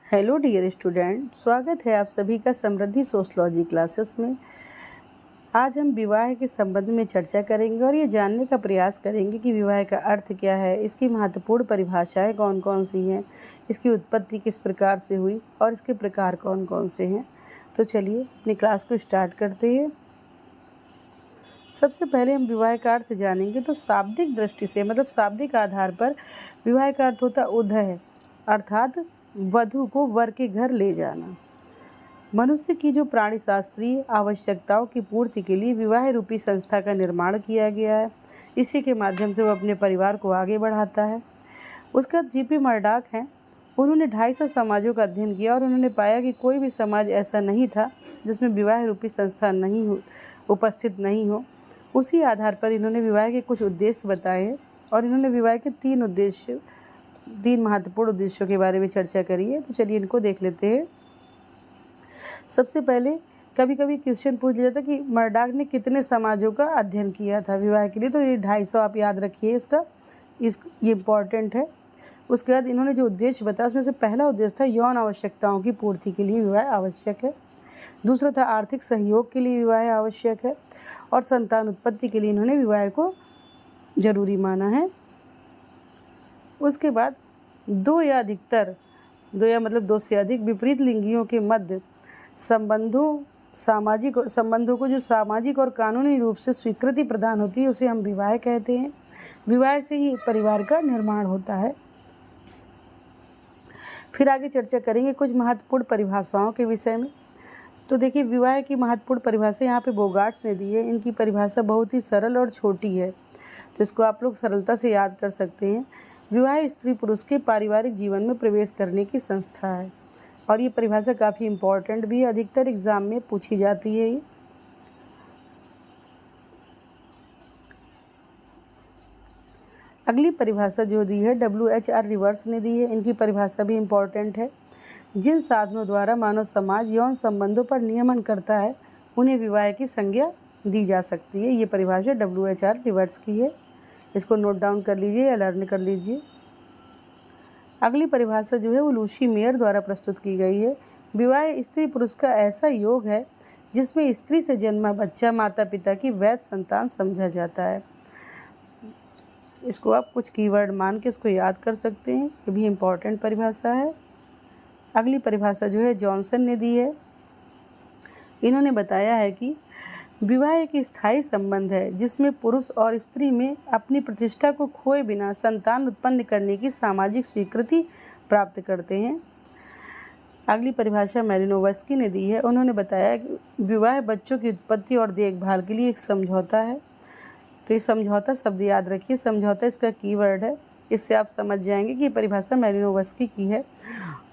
Hello dear student, स्वागत है आप सभी का समृद्धि सोशलॉजी क्लासेस में। आज हम विवाह के संबंध में चर्चा करेंगे और ये जानने का प्रयास करेंगे कि विवाह का अर्थ क्या है, इसकी महत्वपूर्ण परिभाषाएं कौन कौन सी हैं, इसकी उत्पत्ति किस प्रकार से हुई और इसके प्रकार कौन कौन से हैं। तो चलिए अपनी क्लास को स्टार्ट करते हैं। सबसे पहले हम विवाह का अर्थ जानेंगे तो शाब्दिक दृष्टि से मतलब शाब्दिक आधार पर विवाह का अर्थ होता उदय, अर्थात वधु को वर के घर ले जाना। मनुष्य की जो प्राणी शास्त्रीय आवश्यकताओं की पूर्ति के लिए विवाह रूपी संस्था का निर्माण किया गया है, इसी के माध्यम से वो अपने परिवार को आगे बढ़ाता है। उसका जीपी मर्डॉक हैं, उन्होंने 250 समाजों का अध्ययन किया और उन्होंने पाया कि कोई भी समाज ऐसा नहीं था जिसमें विवाह रूपी संस्था उपस्थित नहीं हो। उसी आधार पर इन्होंने विवाह के कुछ उद्देश्य बताए हैं और इन्होंने विवाह के 3 महत्वपूर्ण उद्देश्यों के बारे में चर्चा करी है। तो चलिए इनको देख लेते हैं। सबसे पहले कभी कभी क्वेश्चन पूछ लिया जाता कि मर्डॉक ने कितने समाजों का अध्ययन किया था विवाह के लिए, तो ये 250 आप याद रखिए, ये इम्पॉर्टेंट है। उसके बाद इन्होंने जो उद्देश्य बताया उसमें से पहला उद्देश्य था यौन आवश्यकताओं की पूर्ति के लिए विवाह आवश्यक है। दूसरा था आर्थिक सहयोग के लिए विवाह आवश्यक है और संतान उत्पत्ति के लिए इन्होंने विवाह को जरूरी माना है। उसके बाद दो या से अधिक विपरीत लिंगियों के मध्य संबंधों को जो सामाजिक और कानूनी रूप से स्वीकृति प्रदान होती है उसे हम विवाह कहते हैं। विवाह से ही परिवार का निर्माण होता है। फिर आगे चर्चा करेंगे कुछ महत्वपूर्ण परिभाषाओं के विषय में। तो देखिए, विवाह की महत्वपूर्ण परिभाषा यहाँ पे बोगार्ट्स ने दी है। इनकी परिभाषा बहुत ही सरल और छोटी है, तो इसको आप लोग सरलता से याद कर सकते हैं। विवाह स्त्री पुरुष के पारिवारिक जीवन में प्रवेश करने की संस्था है और ये परिभाषा काफ़ी इम्पोर्टेंट भी है, अधिकतर एग्जाम में पूछी जाती है ये। अगली परिभाषा जो दी है WHR रिवर्स ने दी है। इनकी परिभाषा भी इम्पोर्टेंट है। जिन साधनों द्वारा मानव समाज यौन संबंधों पर नियमन करता है उन्हें विवाह की संज्ञा दी जा सकती है। ये परिभाषा WHR रिवर्स की है, इसको नोट डाउन कर लीजिए या लर्न कर लीजिए। अगली परिभाषा जो है वो लूसी मेयर द्वारा प्रस्तुत की गई है। विवाह स्त्री पुरुष का ऐसा योग है जिसमें स्त्री से जन्मा बच्चा माता पिता की वैध संतान समझा जाता है। इसको आप कुछ कीवर्ड मान के इसको याद कर सकते हैं, ये भी इम्पोर्टेंट परिभाषा है। अगली परिभाषा जो है जॉनसन ने दी है। इन्होंने बताया है कि विवाह एक स्थायी संबंध है जिसमें पुरुष और स्त्री में अपनी प्रतिष्ठा को खोए बिना संतान उत्पन्न करने की सामाजिक स्वीकृति प्राप्त करते हैं। अगली परिभाषा मैलिनोवस्की ने दी है। उन्होंने बताया कि विवाह बच्चों की उत्पत्ति और देखभाल के लिए एक समझौता है। तो ये समझौता शब्द याद रखिए, समझौता इसका कीवर्ड है। इससे आप समझ जाएंगे कि ये परिभाषा मैलिनोवस्की की है।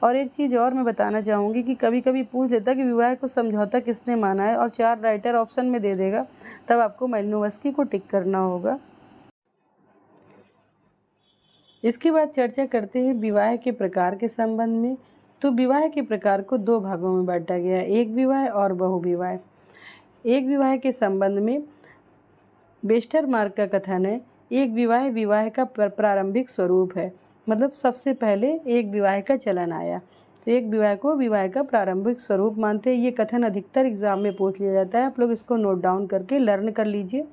और एक चीज़ और मैं बताना चाहूँगी कि कभी कभी पूछ लेता कि विवाह को समझौता किसने माना है और 4 राइटर ऑप्शन में दे देगा, तब आपको मैलिनोवस्की को टिक करना होगा। इसके बाद चर्चा करते हैं विवाह के प्रकार के संबंध में। तो विवाह के प्रकार को 2 भागों में बांटा गया है, एक विवाह और बहुविवाह। एक विवाह के संबंध में वेस्टरमार्क का कथन है, एक विवाह का प्रारंभिक स्वरूप है। मतलब सबसे पहले एक विवाह का चलन आया, तो एक विवाह को विवाह का प्रारंभिक स्वरूप मानते हैं। ये कथन अधिकतर एग्जाम में पूछ लिया जाता है, आप लोग इसको नोट डाउन करके लर्न कर लीजिए।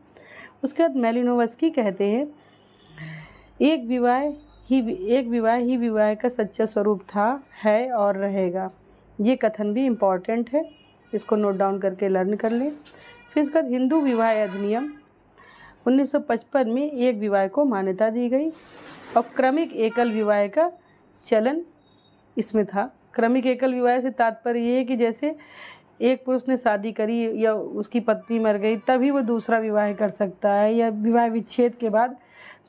उसके बाद मैलिनोवस्की कहते हैं एक विवाह ही विवाह का सच्चा स्वरूप था, है और रहेगा। ये कथन भी इम्पॉर्टेंट है, इसको नोट डाउन करके लर्न कर लें। फिर उसके बाद हिंदू विवाह अधिनियम 1955 में एक विवाह को मान्यता दी गई और क्रमिक एकल विवाह का चलन इसमें था। क्रमिक एकल विवाह से तात्पर्य ये है कि जैसे एक पुरुष ने शादी करी या उसकी पत्नी मर गई तभी वो दूसरा विवाह कर सकता है, या विवाह विच्छेद के बाद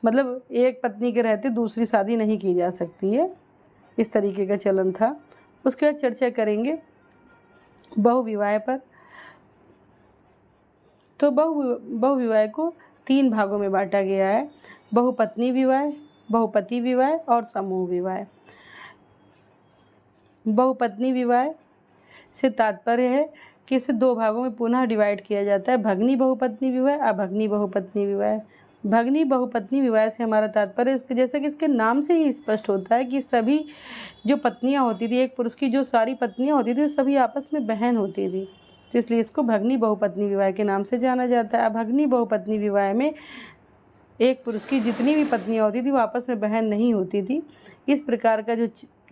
मतलब एक पत्नी के रहते दूसरी शादी नहीं की जा सकती है, इस तरीके का चलन था। उसके बाद चर्चा करेंगे बहुविवाह पर। तो बहुविवाह को 3 भागों में बांटा गया है, बहुपत्नी विवाह, बहुपति विवाह और समूह विवाह। बहुपत्नी विवाह से तात्पर्य है कि इसे 2 भागों में पुनः डिवाइड किया जाता है, भगनी बहुपत्नी विवाह, अभगनी बहुपत्नी विवाह। भगनी बहुपत्नी विवाह से हमारा तात्पर्य इसके जैसे कि इसके नाम से ही स्पष्ट होता है कि सभी जो पत्नियां होती थी, एक पुरुष की जो सारी पत्नियां होती थी सभी आपस में बहन होती थी, तो इसलिए इसको भगनी बहुपत्नी विवाह के नाम से जाना जाता है। अभगनी बहुपत्नी विवाह में एक पुरुष की जितनी भी पत्नियां होती थी वो आपस में बहन नहीं होती थी। इस प्रकार का जो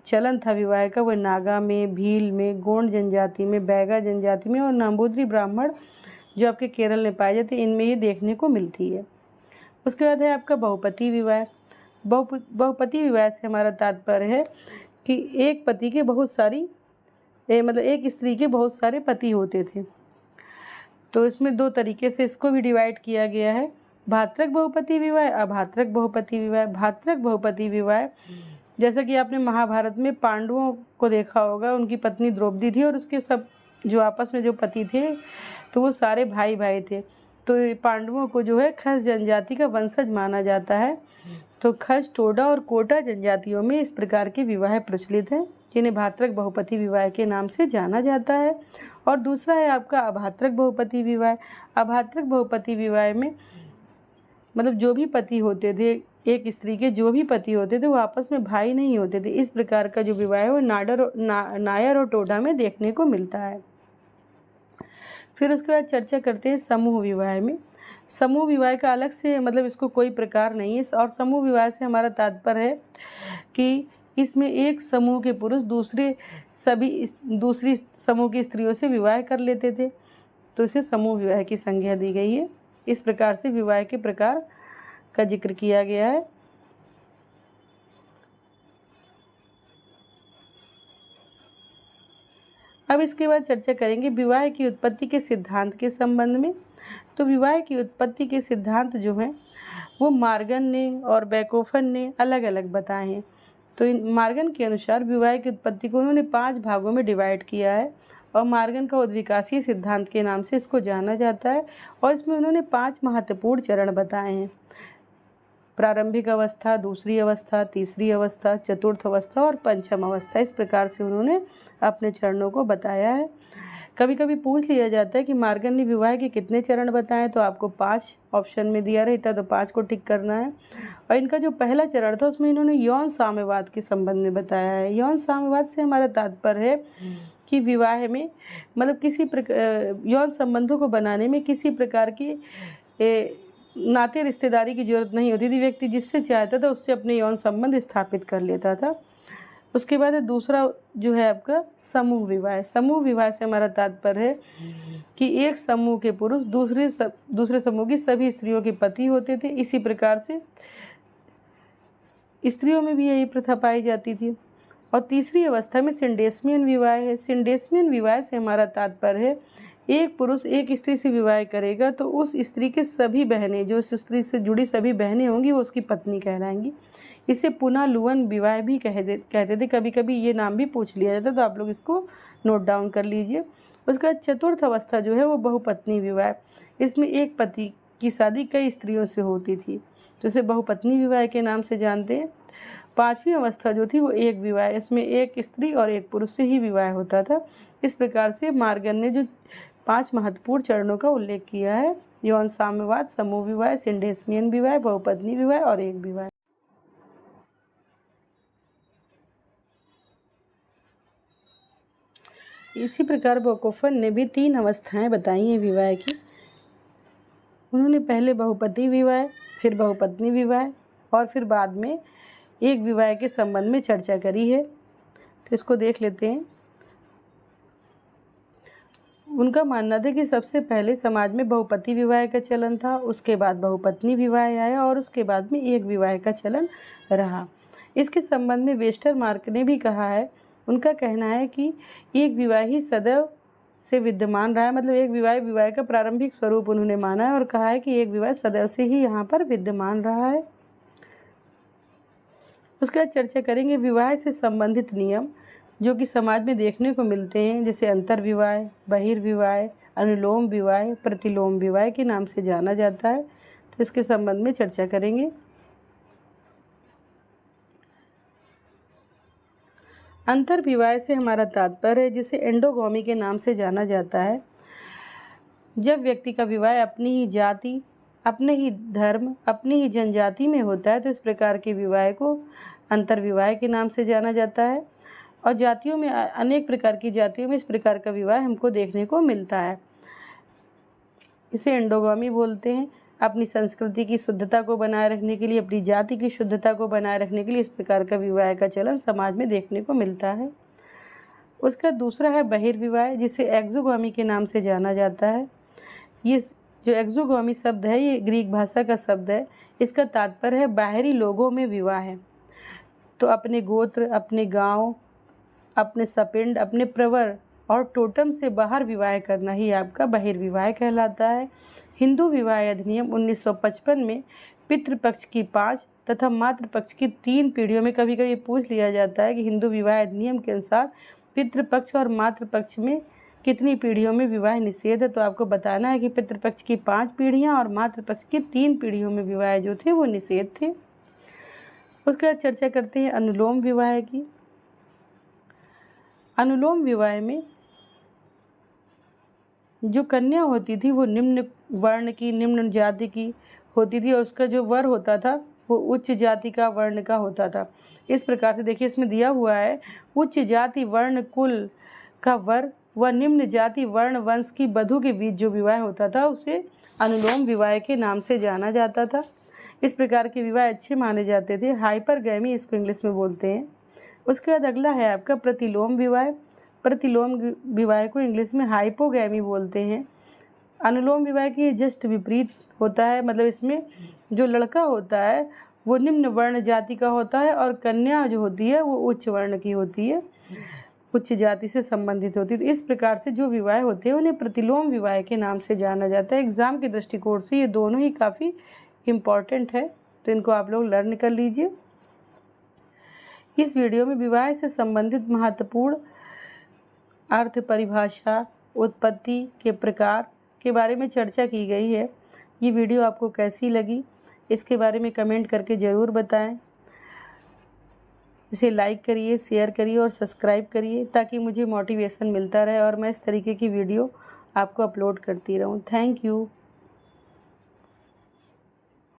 चलन था विवाह का वो नागा में, भील में, गोंड जनजाति में, बैगा जनजाति में और नंबूद्री ब्राह्मण जो आपके केरल में पाए जाते हैं इनमें ये देखने को मिलती है। उसके बाद है आपका बहुपति विवाह। बहुपति विवाह से हमारा तात्पर्य है कि एक पति के बहुत सारी मतलब एक स्त्री के बहुत सारे पति होते थे, तो इसमें दो तरीके से इसको भी डिवाइड किया गया है, भातृक बहुपति विवाह, अभातृक बहुपति विवाह। भातृक बहुपति विवाह जैसा कि आपने महाभारत में पांडवों को देखा होगा, उनकी पत्नी द्रौपदी थी और उसके सब जो आपस में जो पति थे तो वो सारे भाई भाई थे, तो पांडवों को जो है खस जनजाति का वंशज माना जाता है। तो खस, टोडा और कोटा जनजातियों में इस प्रकार के विवाह प्रचलित हैं, जिन्हें भातृक बहुपति विवाह के नाम से जाना जाता है। और दूसरा है आपका अभातृक बहुपति विवाह। अभातृक बहुपति विवाह में मतलब जो भी पति होते थे, एक स्त्री के जो भी पति होते थे वो आपस में भाई नहीं होते थे। इस प्रकार का जो विवाह है वो नायर और टोडा में देखने को मिलता है। फिर उसके बाद चर्चा करते हैं समूह विवाह में। समूह विवाह का अलग से मतलब इसको कोई प्रकार नहीं है, और समूह विवाह से हमारा तात्पर्य है कि इसमें एक समूह के पुरुष दूसरी समूह की स्त्रियों से विवाह कर लेते थे, तो इसे समूह विवाह की संज्ञा दी गई है। इस प्रकार से विवाह के प्रकार का जिक्र किया गया है। अब इसके बाद चर्चा करेंगे विवाह की उत्पत्ति के सिद्धांत के संबंध में। तो विवाह की उत्पत्ति के सिद्धांत जो हैं वो मार्गन ने और बैकोफन ने अलग अलग बताए हैं। तो इन मार्गन के अनुसार विवाह की उत्पत्ति को उन्होंने 5 भागों में डिवाइड किया है, और मार्गन का उद्विकासीय सिद्धांत के नाम से इसको जाना जाता है। और इसमें उन्होंने 5 महत्वपूर्ण चरण बताए हैं, प्रारंभिक अवस्था, दूसरी अवस्था, तीसरी अवस्था, चतुर्थ अवस्था और पंचम अवस्था। इस प्रकार से उन्होंने अपने चरणों को बताया है। कभी कभी पूछ लिया जाता है कि मार्गन ने विवाह के कितने चरण बताए, तो आपको 5 ऑप्शन में दिया रहता, तो 5 को टिक करना है। और इनका जो पहला चरण था उसमें इन्होंने यौन साम्यवाद के संबंध में बताया है। यौन साम्यवाद से हमारा तात्पर्य है कि विवाह में मतलब किसी प्रकार यौन संबंधों को बनाने में किसी प्रकार की नाते रिश्तेदारी की जरूरत नहीं होती थी। व्यक्ति जिससे चाहता था उससे अपने यौन संबंध स्थापित कर लेता था। उसके बाद दूसरा जो है आपका समूह विवाह। समूह विवाह से हमारा तात्पर्य है कि एक समूह के पुरुष दूसरे समूह की सभी स्त्रियों के पति होते थे। इसी प्रकार से स्त्रियों में भी यही प्रथा पाई जाती थी। और तीसरी अवस्था में सिंडेस्मियन विवाह है। सिंडेस्मियन विवाह से हमारा तात्पर्य है एक पुरुष एक स्त्री से विवाह करेगा तो उस स्त्री के सभी बहनें, जो उस स्त्री से जुड़ी सभी बहनें होंगी वो उसकी पत्नी कहलाएंगी। इसे पुनः लुवन विवाह भी कहते थे। कभी कभी ये नाम भी पूछ लिया जाता, तो आप लोग इसको नोट डाउन कर लीजिए। उसके बाद चतुर्थ अवस्था जो है वो बहुपत्नी विवाह। इसमें एक पति की शादी कई स्त्रियों से होती थी, तो इसे बहुपत्नी विवाह के नाम से जानते हैं। पांचवी अवस्था जो थी वो एक विवाह, इसमें एक स्त्री और एक पुरुष से ही विवाह होता था। इस प्रकार से मार्गन ने जो 5 महत्वपूर्ण चरणों का उल्लेख किया है, यौन साम्यवाद, समूह विवाह, सिंडेस्मियन विवाह, बहुपत्नी विवाह और एक विवाह। इसी प्रकार बैकोफन ने भी 3 अवस्थाएं बताई हैं विवाह की। उन्होंने पहले बहुपति विवाह, फिर बहुपत्नी विवाह और फिर बाद में एक विवाह के संबंध में चर्चा करी है। तो इसको देख लेते हैं। उनका मानना था कि सबसे पहले समाज में बहुपति विवाह का चलन था, उसके बाद बहुपत्नी विवाह आया और उसके बाद में एक विवाह का चलन रहा। इसके संबंध में वेस्टरमार्क ने भी कहा है, उनका कहना है कि एक विवाह ही सदैव से विद्यमान रहा है। मतलब एक विवाह का प्रारंभिक स्वरूप उन्होंने माना है और कहा है कि एक विवाह सदैव से ही यहाँ पर विद्यमान रहा है। उसके बाद चर्चा करेंगे विवाह से संबंधित नियम जो कि समाज में देखने को मिलते हैं, जैसे अंतर्विवाह, बहिर्विवाह, अनुलोम विवाह, प्रतिलोम विवाह के नाम से जाना जाता है। तो इसके संबंध में चर्चा करेंगे। अंतर्विवाह से हमारा तात्पर्य है जिसे एंडोगोमी के नाम से जाना जाता है। जब व्यक्ति का विवाह अपनी ही जाति, अपने ही धर्म, अपनी ही जनजाति में होता है, तो इस प्रकार के विवाह को अंतर्विवाह के नाम से जाना जाता है। और जातियों में, अनेक प्रकार की जातियों में इस प्रकार का विवाह हमको देखने को मिलता है। इसे एंडोगामी बोलते हैं। अपनी संस्कृति की शुद्धता को बनाए रखने के लिए, अपनी जाति की शुद्धता को बनाए रखने के लिए इस प्रकार का विवाह का चलन समाज में देखने को मिलता है। उसका दूसरा है बहिर्विवाह, जिसे एक्सोगामी के नाम से जाना जाता है। ये जो एक्सोगामी शब्द है, ये ग्रीक भाषा का शब्द है। इसका तात्पर्य है बाहरी लोगों में विवाह है। तो अपने गोत्र, अपने गांव, अपने सपिंड, अपने प्रवर और टोटम से बाहर विवाह करना ही आपका बहिर्विवाह कहलाता है। हिंदू विवाह अधिनियम 1955 में पितृपक्ष की 5 तथा मातृपक्ष की 3 पीढ़ियों में, कभी कभी पूछ लिया जाता है कि हिंदू विवाह अधिनियम के अनुसार पितृपक्ष और मातृपक्ष में कितनी पीढ़ियों में विवाह निषेध है, तो आपको बताना है कि पितृपक्ष की 5 पीढ़ियाँ और मातृपक्ष की 3 पीढ़ियों में विवाह जो थे वो निषेध थे। उसके बाद चर्चा करते हैं अनुलोम विवाह की। अनुलोम विवाह में जो कन्या होती थी वो निम्न वर्ण की, निम्न जाति की होती थी, और उसका जो वर होता था वो उच्च जाति का, वर्ण का होता था। इस प्रकार से देखिए इसमें दिया हुआ है, उच्च जाति वर्ण कुल का वर व निम्न जाति वर्ण वंश की वधू के बीच जो विवाह होता था उसे अनुलोम विवाह के नाम से जाना जाता था। इस प्रकार के विवाह अच्छे माने जाते थे। हाइपरगैमी इसको इंग्लिश में बोलते हैं। उसके बाद अगला है आपका प्रतिलोम विवाह। प्रतिलोम विवाह को इंग्लिश में हाइपोगैमी बोलते हैं। अनुलोम विवाह की जस्ट विपरीत होता है, मतलब इसमें जो लड़का होता है वो निम्न वर्ण जाति का होता है और कन्या जो होती है वो उच्च वर्ण की होती है, उच्च जाति से संबंधित होती है। तो इस प्रकार से जो विवाह होते हैं उन्हें प्रतिलोम विवाह के नाम से जाना जाता है। एग्ज़ाम के दृष्टिकोण से ये दोनों ही काफ़ी इम्पॉर्टेंट है, तो इनको आप लोग लर्न कर लीजिए। इस वीडियो में विवाह से संबंधित महत्वपूर्ण अर्थ, परिभाषा, उत्पत्ति के प्रकार के बारे में चर्चा की गई है। ये वीडियो आपको कैसी लगी इसके बारे में कमेंट करके ज़रूर बताएं। इसे लाइक करिए, शेयर करिए और सब्सक्राइब करिए ताकि मुझे मोटिवेशन मिलता रहे और मैं इस तरीके की वीडियो आपको अपलोड करती रहूं। Thank you.